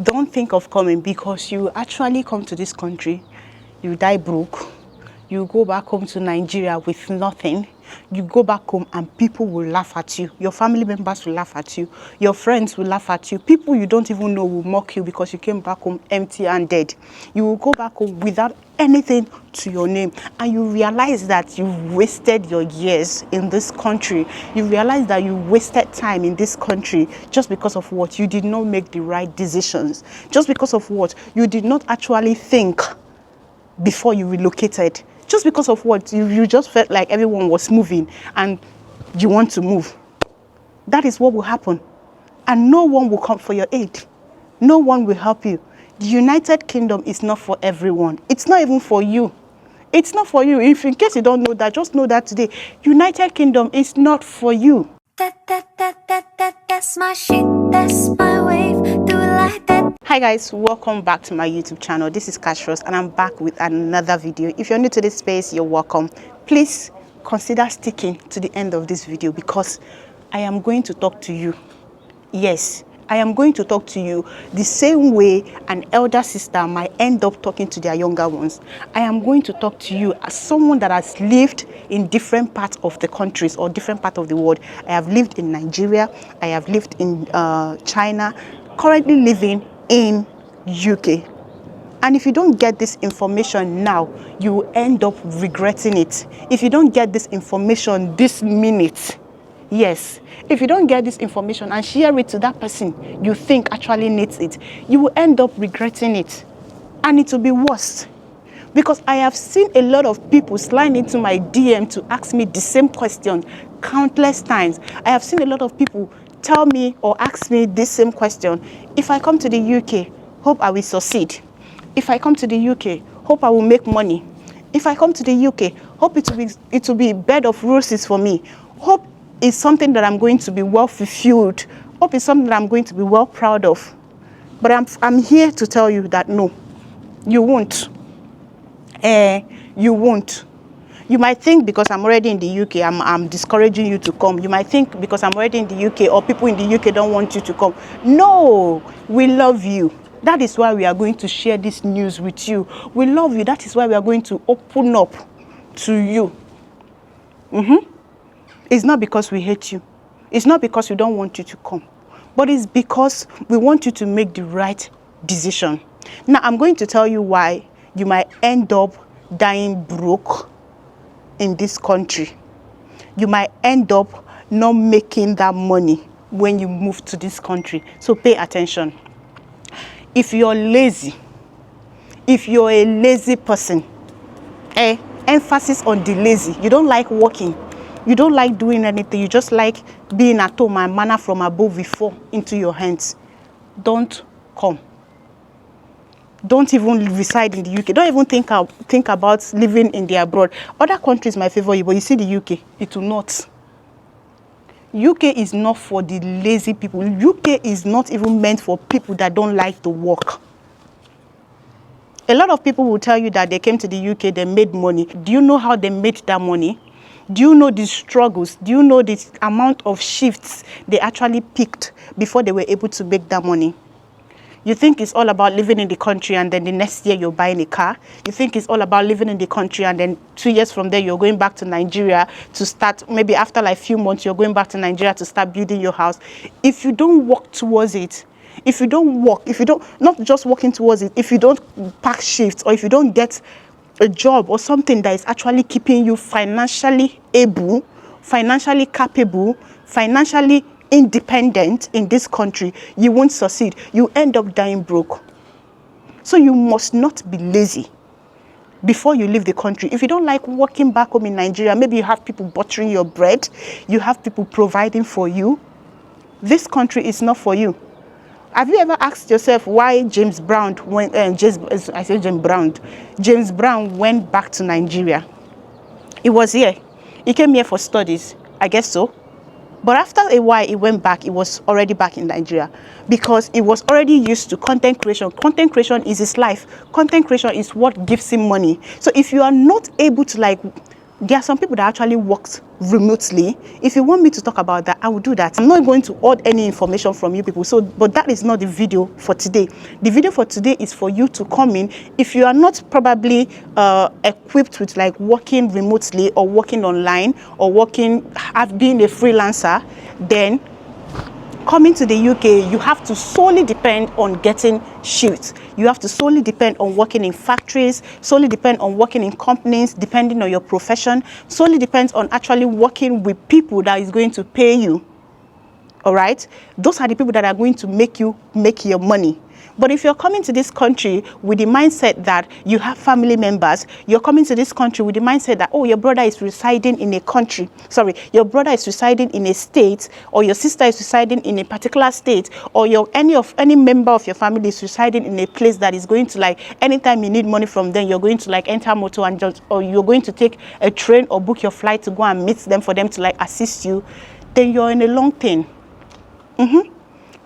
don't think of coming, because you actually come to this country, you die broke, you go back home to Nigeria with nothing. You go back home and people will laugh at you. Your family members will laugh at you. Your friends will laugh at you. People you don't even know will mock you because you came back home empty-handed. You will go back home without anything to your name, and you realize that you've wasted your years in this country. You realize that you wasted time in this country just because of what? You did not make the right decisions. Just because of what? You did not actually think before you relocated. Just because of what? You just felt like everyone was moving and you want to move. That is what will happen. And no one will come for your aid. No one will help you. The United Kingdom is not for everyone. It's not even for you. It's not for you. If in case you don't know that, just know that today. United Kingdom is not for you. That's my shit, that's my wave, do it like that. Hi guys, welcome back to my YouTube channel. This is Kash, and I'm back with another video. If you're new to this space, you're welcome. Please consider sticking to the end of this video because I am going to talk to you. Yes, I am going to talk to you the same way an elder sister might end up talking to their younger ones. I am going to talk to you as someone that has lived in different parts of the countries or different parts of the world. I have lived in Nigeria, I have lived in China, currently living in UK. And if you don't get this information now, you will end up regretting it. If you don't get this information this minute, yes, if you don't get this information and share it to that person you think actually needs it, you will end up regretting it. And it will be worse. Because I have seen a lot of people slide into my DM to ask me the same question countless times. I have seen a lot of people tell me or ask me this same question. If I come to the UK, hope I will succeed. If I come to the UK, hope I will make money. If I come to the UK, hope it will be a bed of roses for me. Hope is something that I'm going to be well fulfilled. Hope is something that I'm going to be well proud of. But I'm here to tell you that no, you won't. You won't. You might think because I'm already in the UK, I'm discouraging you to come. You might think because I'm already in the UK or people in the UK don't want you to come. No, we love you. That is why we are going to share this news with you. We love you. That is why we are going to open up to you. It's not because we hate you. It's not because we don't want you to come. But it's because we want you to make the right decision. Now, I'm going to tell you why you might end up dying broke in this country. You might end up not making that money when you move to this country. So pay attention. If you're lazy, if you're a lazy person, emphasis on the lazy. You don't like working. You don't like doing anything. You just like being at home and manna from above will fall into your hands. Don't come. Don't even reside in the UK. Don't even think about living in the abroad. Other countries might favor you, but you see the UK, it will not. UK is not for the lazy people. UK is not even meant for people that don't like to work. A lot of people will tell you that they came to the UK, they made money. Do you know how they made that money? Do you know the struggles? Do you know the amount of shifts they actually picked before they were able to make that money? You think it's all about living in the country and then the next year you're buying a car? You think it's all about living in the country and then 2 years from there you're going back to Nigeria to start, maybe after like a few months you're going back to Nigeria to start building your house? If you don't work towards it, if you don't work, if you don't, not just working towards it, if you don't pack shifts or if you don't get a job or something that is actually keeping you financially able, financially capable, financially independent in this country, you won't succeed. You end up dying broke. So you must not be lazy before you leave the country. If you don't like working back home in Nigeria, maybe you have people buttering your bread, you have people providing for you. This country is not for you. Have you ever asked yourself why James Brown went back to Nigeria? He was here. He came here for studies, I guess so. But after a while, he went back. He was already back in Nigeria because he was already used to content creation. Content creation is his life. Content creation is what gives him money. So if you are not able to like There are some people that actually works remotely. If you want me to talk about that, I will do that. I'm not going to hold any information from you people. So, but that is not the video for today. The video for today is for you to come in. If you are not probably equipped with like working remotely or working online or being a freelancer, then coming to the UK, you have to solely depend on getting shifts. You have to solely depend on working in factories, solely depend on working in companies, depending on your profession, solely depends on actually working with people that is going to pay you. All right? Those are the people that are going to make you make your money. But if you're coming to this country with the mindset that you have family members, you're coming to this country with the mindset that, oh, your brother is residing in a country. Sorry, your brother is residing in a state, or your sister is residing in a particular state, or any member of your family is residing in a place that is going to, like, anytime you need money from them, you're going to like enter motor and just, or you're going to take a train or book your flight to go and meet them for them to like assist you, then you're in a long thing.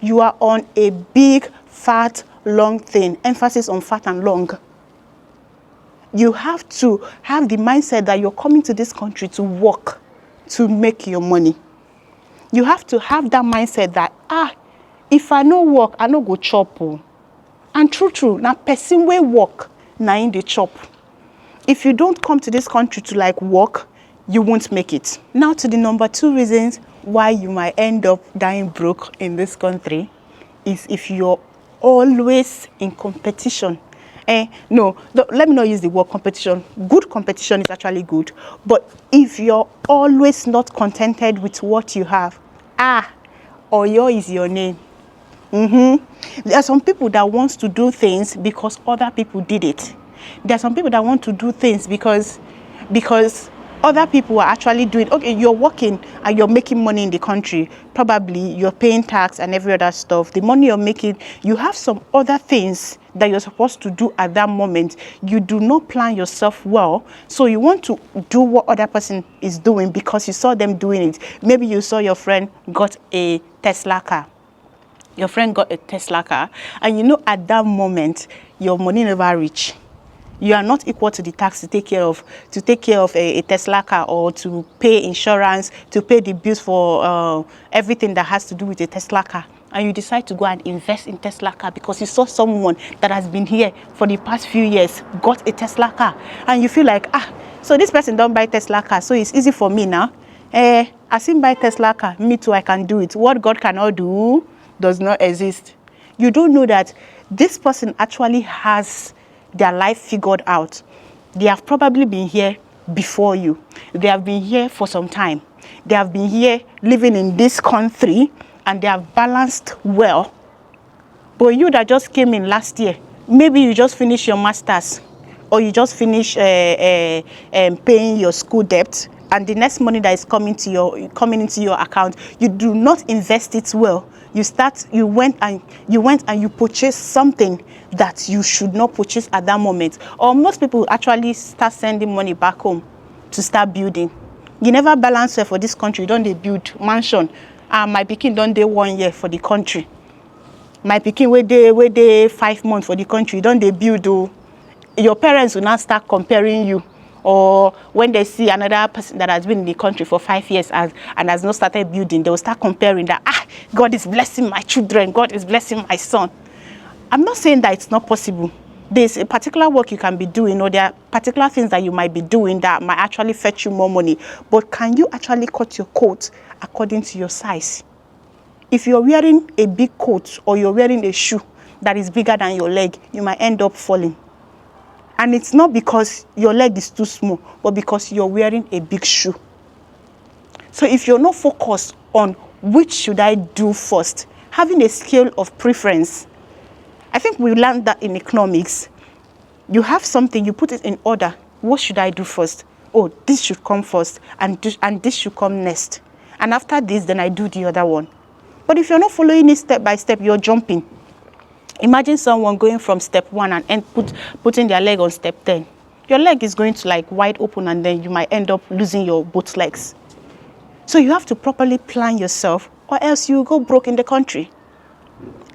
You are on a big, fat, long thing. Emphasis on fat and long. You have to have the mindset that you're coming to this country to work, to make your money. You have to have that mindset that, if I no work, I no go chop. And true, now person wey work, na in the chop. If you don't come to this country to like work, you won't make it. Now to the number 2 reasons why you might end up dying broke in this country is if you're always in competition. No, let me not use the word competition. Good competition is actually good. But if you're always not contented with what you have, Oyo is your name. There are some people that wants to do things because other people did it. There are some people that want to do things because other people are actually doing. Okay, you're working and you're making money in the country. Probably you're paying tax and every other stuff. The money you're making, you have some other things that you're supposed to do at that moment. You do not plan yourself well, so you want to do what other person is doing because you saw them doing it. Maybe you saw your friend got a Tesla car. Your friend got a Tesla car, and you know at that moment your money never reach. You are not equal to the tax to take care of a Tesla car, or to pay insurance, to pay the bills for everything that has to do with a Tesla car. And you decide to go and invest in Tesla car because you saw someone that has been here for the past few years got a Tesla car, and you feel like, so this person don't buy Tesla car, so it's easy for me now. As him buy Tesla car, me too, I can do it. What God cannot do does not exist. You don't know that this person actually has their life figured out. They have probably been here before you. They have been here for some time. They have been here living in this country, and they have balanced well. But you that just came in last year, maybe you just finished your masters, or you just finished paying your school debt, and the next money that is coming into your account, you do not invest it well. You went and you purchased something that you should not purchase at that moment. Or most people actually start sending money back home to start building. You never balance well for this country. You don't build mansion. My pikin don't dey 1 year for the country. My pikin where they 5 months for the country. Don't they build? Your parents will now start comparing you. Or when they see another person that has been in the country for 5 years and has not started building, they will start comparing that, God is blessing my children, God is blessing my son. I'm not saying that it's not possible. There's a particular work you can be doing, or there are particular things that you might be doing that might actually fetch you more money. But can you actually cut your coat according to your size? If you're wearing a big coat, or you're wearing a shoe that is bigger than your leg, you might end up falling. And it's not because your leg is too small, but because you're wearing a big shoe. So if you're not focused on which should I do first, having a scale of preference, I think we learned that in economics. You have something, you put it in order. What should I do first? Oh, this should come first, and this should come next. And after this, then I do the other one. But if you're not following it step by step, you're jumping. Imagine someone going from step 1 and putting their leg on step 10. Your leg is going to like wide open, and then you might end up losing your both legs. So you have to properly plan yourself, or else you go broke in the country.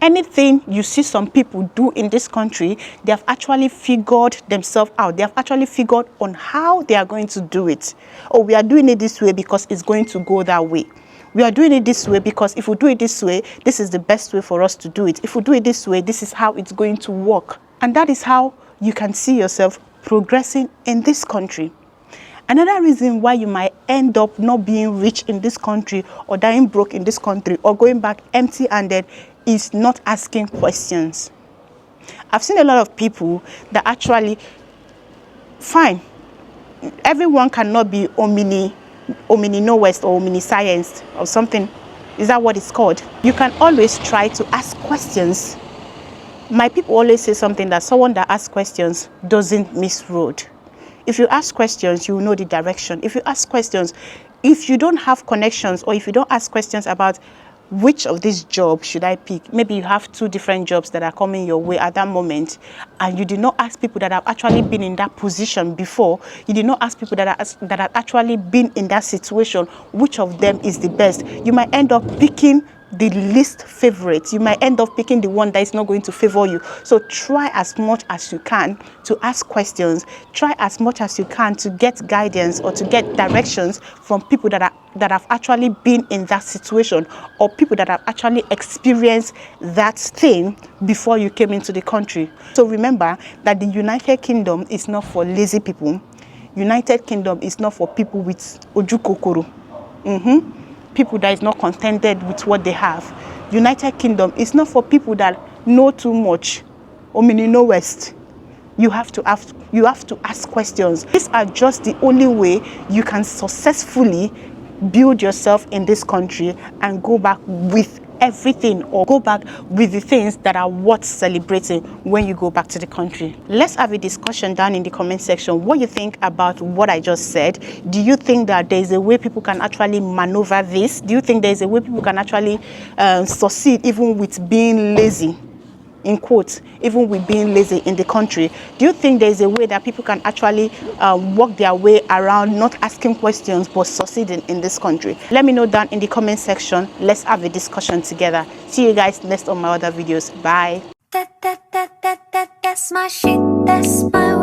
Anything you see some people do in this country, they have actually figured themselves out. They have actually figured on how they are going to do it. Oh, we are doing it this way because it's going to go that way. We are doing it this way because if we do it this way, this is the best way for us to do it. If we do it this way, this is how it's going to work. And that is how you can see yourself progressing in this country. Another reason why you might end up not being rich in this country or dying broke in this country or going back empty-handed is not asking questions. I've seen a lot of people that actually, fine, everyone cannot be omni-knowest or omni-scienced or something. Is that what it's called? You can always try to ask questions. My people always say something that someone that asks questions doesn't miss road. If you ask questions, you will know the direction. If you ask questions, if you don't have connections or if you don't ask questions about which of these jobs should I pick, maybe you have 2 different jobs that are coming your way at that moment, and you did not ask people that have actually been in that position before, you did not ask people that have actually been in that situation, which of them is the best, you might end up picking the least favorite. You might end up picking the one that is not going to favor you. So try as much as you can to ask questions. Try as much as you can to get guidance or to get directions from people that have actually been in that situation or people that have actually experienced that thing before you came into the country. So remember that the United Kingdom is not for lazy people. United Kingdom is not for people with ojukokoro. People that is not contented with what they have. United Kingdom is not for people that know too much or know west. You have to ask questions. These are just the only way you can successfully build yourself in this country and go back with everything or go back with the things that are worth celebrating when you go back to the country. Let's have a discussion down in the comment section what you think about what I just said. Do you think that there is a way people can actually maneuver this? Do you think there is a way people can actually succeed even with being lazy? In quotes, even with being lazy in the country? Do you think there is a way that people can actually work their way around not asking questions but succeeding in this country? Let me know down in the comment section. Let's have a discussion together. See you guys next on my other videos. Bye. That's my shit, that's my